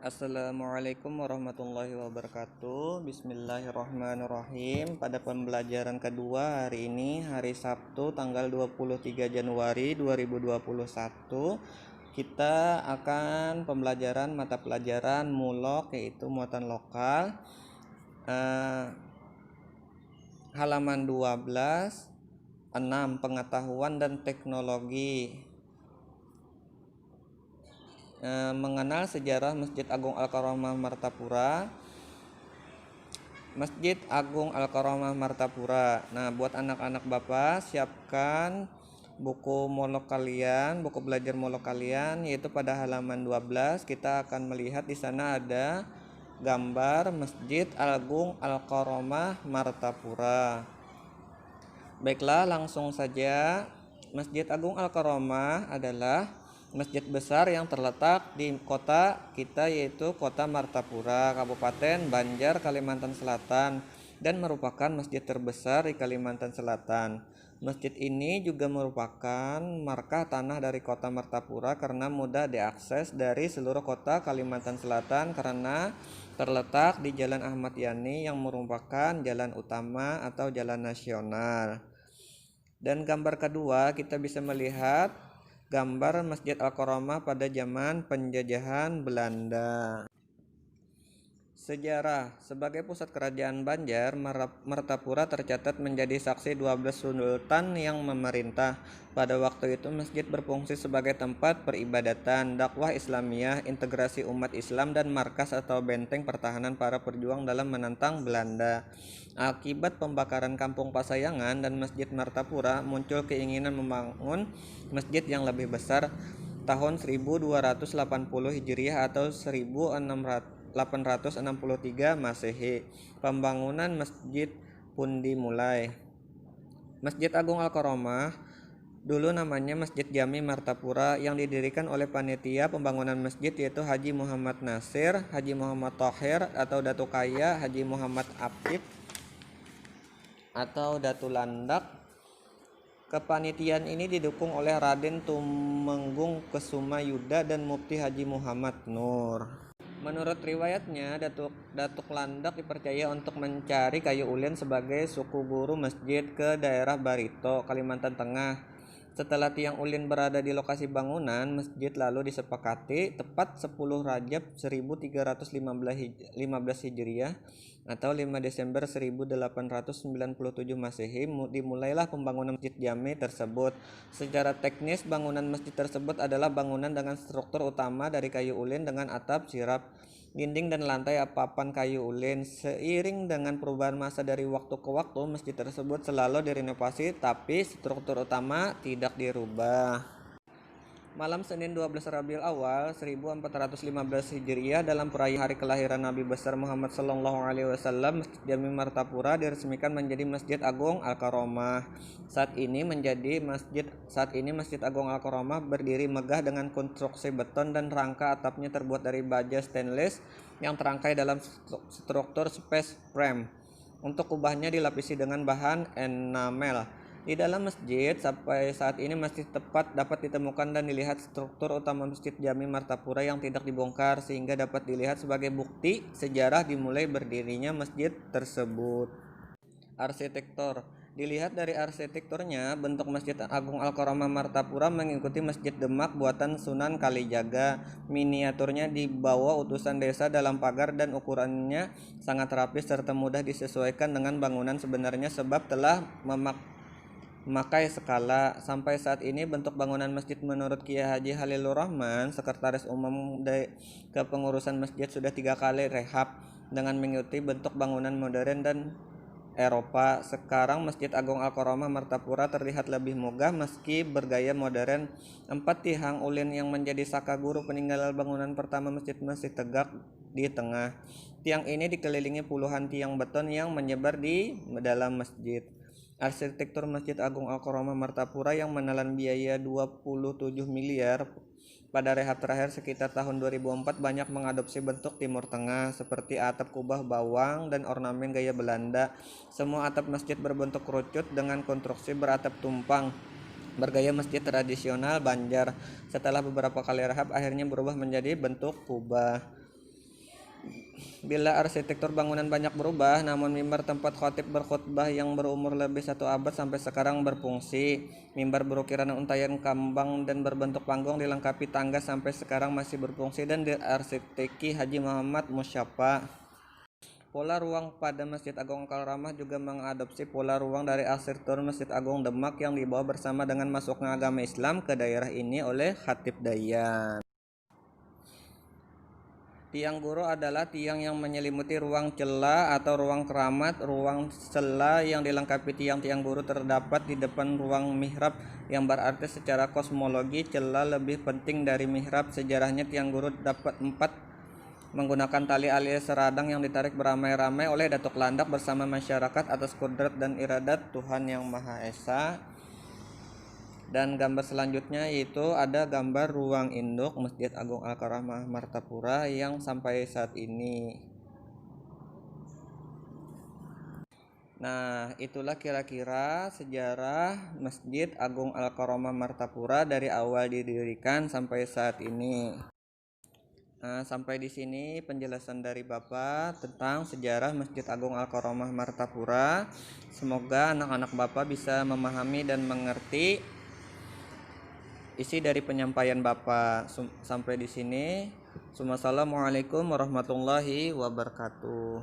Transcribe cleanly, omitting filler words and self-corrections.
Assalamualaikum warahmatullahi wabarakatuh. Bismillahirrahmanirrahim. Pada pembelajaran kedua hari ini, hari Sabtu tanggal 23 Januari 2021, kita akan pembelajaran mata pelajaran mulok, yaitu muatan lokal, halaman 12, 6 pengetahuan dan teknologi. Mengenal sejarah Masjid Agung Al-Karomah Martapura. Masjid Agung Al-Karomah Martapura. Nah, buat anak-anak Bapak, siapkan buku molok kalian, buku belajar molok kalian, yaitu pada halaman 12 kita akan melihat di sana ada gambar Masjid Agung Al-Karomah Martapura. Baiklah, langsung saja. Masjid Agung Al-Karomah adalah masjid besar yang terletak di kota kita, yaitu Kota Martapura, Kabupaten Banjar, Kalimantan Selatan, dan merupakan masjid terbesar di Kalimantan Selatan. Masjid ini juga merupakan markah tanah dari Kota Martapura karena mudah diakses dari seluruh kota Kalimantan Selatan karena terletak di Jalan Ahmad Yani yang merupakan jalan utama atau jalan nasional. Dan gambar kedua kita bisa melihat gambar Masjid Al-Karomah pada zaman penjajahan Belanda. Sejarah. Sebagai pusat kerajaan Banjar, Martapura tercatat menjadi saksi 12 sultan yang memerintah. Pada waktu itu masjid berfungsi sebagai tempat peribadatan, dakwah Islamiyah, integrasi umat Islam, dan markas atau benteng pertahanan para pejuang dalam menentang Belanda. Akibat pembakaran Kampung Pasayangan dan Masjid Martapura, muncul keinginan membangun masjid yang lebih besar tahun 1280 Hijriah atau 1863 Masehi. Pembangunan masjid pun dimulai. Masjid Agung Al-Karomah dulu namanya Masjid Jami Martapura yang didirikan oleh panitia pembangunan masjid, yaitu Haji Muhammad Nasir, Haji Muhammad Thohir atau Datu Kaya, Haji Muhammad Apip atau Datu Landak. Kepanitiaan ini didukung oleh Raden Tumenggung Kesuma Yuda dan Mufti Haji Muhammad Nur. Menurut riwayatnya, Datuk Landak dipercaya untuk mencari kayu ulin sebagai suku guru masjid ke daerah Barito, Kalimantan Tengah. Setelah tiang ulin berada di lokasi bangunan, masjid lalu disepakati tepat 10 Rajab 1315 Hijriah atau 5 Desember 1897 Masehi dimulailah pembangunan Masjid Jami tersebut. Secara teknis, bangunan masjid tersebut adalah bangunan dengan struktur utama dari kayu ulin dengan atap sirap, dinding dan lantai papan kayu ulin. Seiring dengan perubahan masa dari waktu ke waktu, masjid tersebut selalu direnovasi, tapi struktur utama tidak dirubah. Malam Senin 12 Rabiul Awal 1415 Hijriah dalam perayaan hari kelahiran Nabi besar Muhammad Sallallahu Alaihi Wasallam, Masjid Jami Martapura diresmikan menjadi Masjid Agung Al-Karomah. Saat ini Masjid Agung Al-Karomah berdiri megah dengan konstruksi beton dan rangka atapnya terbuat dari baja stainless yang terangkai dalam struktur space frame. Untuk kubahnya dilapisi dengan bahan enamel. Di dalam masjid sampai saat ini masih dapat ditemukan dan dilihat struktur utama Masjid Jami Martapura yang tidak dibongkar, sehingga dapat dilihat sebagai bukti sejarah dimulai berdirinya masjid tersebut. Arsitektur. Dilihat dari arsitekturnya, bentuk Masjid Agung Al-Karomah Martapura mengikuti Masjid Demak buatan Sunan Kalijaga. Miniaturnya dibawa utusan desa dalam pagar dan ukurannya sangat rapi serta mudah disesuaikan dengan bangunan sebenarnya sebab telah memakai skala. Sampai saat ini bentuk bangunan masjid menurut Kiai Haji Halilur Rahman, Sekretaris Umum Kepengurusan Masjid, sudah 3 kali rehab dengan mengikuti bentuk bangunan modern dan Eropa. Sekarang Masjid Agung Al-Karomah Martapura terlihat lebih megah meski bergaya modern. 4 tiang ulin yang menjadi saka guru peninggalan bangunan pertama masjid masih tegak di tengah. Tiang ini dikelilingi puluhan tiang beton yang menyebar di dalam masjid. Arsitektur Masjid Agung Al-Karomah Martapura yang menelan biaya 27 miliar pada rehab terakhir sekitar tahun 2004 banyak mengadopsi bentuk Timur Tengah seperti atap kubah bawang dan ornamen gaya Belanda. Semua atap masjid berbentuk kerucut dengan konstruksi beratap tumpang bergaya masjid tradisional Banjar. Setelah beberapa kali rehab akhirnya berubah menjadi bentuk kubah. Bila arsitektur bangunan banyak berubah, namun mimbar tempat khatib berkhutbah yang berumur lebih 1 abad sampai sekarang berfungsi. Mimbar berukiran untayan kambang dan berbentuk panggung dilengkapi tangga sampai sekarang masih berfungsi dan diarsiteki Haji Muhammad Musyafa. Pola ruang pada Masjid Agung Al-Karamah juga mengadopsi pola ruang dari arsitektur Masjid Agung Demak yang dibawa bersama dengan masuknya agama Islam ke daerah ini oleh Khatib Dayan. Tiang guru adalah tiang yang menyelimuti ruang cela atau ruang keramat. Ruang cela yang dilengkapi tiang-tiang guru terdapat di depan ruang mihrab, yang berarti secara kosmologi cela lebih penting dari mihrab. Sejarahnya tiang guru dapat 4 menggunakan tali alias seradang yang ditarik beramai-ramai oleh Datuk Landak bersama masyarakat atas kudrat dan iradat Tuhan Yang Maha Esa. Dan gambar selanjutnya yaitu ada gambar ruang induk Masjid Agung Al-Karamah Martapura yang sampai saat ini. Nah, itulah kira-kira sejarah Masjid Agung Al-Karamah Martapura dari awal didirikan sampai saat ini. Nah, sampai di sini penjelasan dari Bapak tentang sejarah Masjid Agung Al-Karamah Martapura. Semoga anak-anak Bapak bisa memahami dan mengerti isi dari penyampaian Bapak. Sampai di sini. Assalamualaikum warahmatullahi wabarakatuh.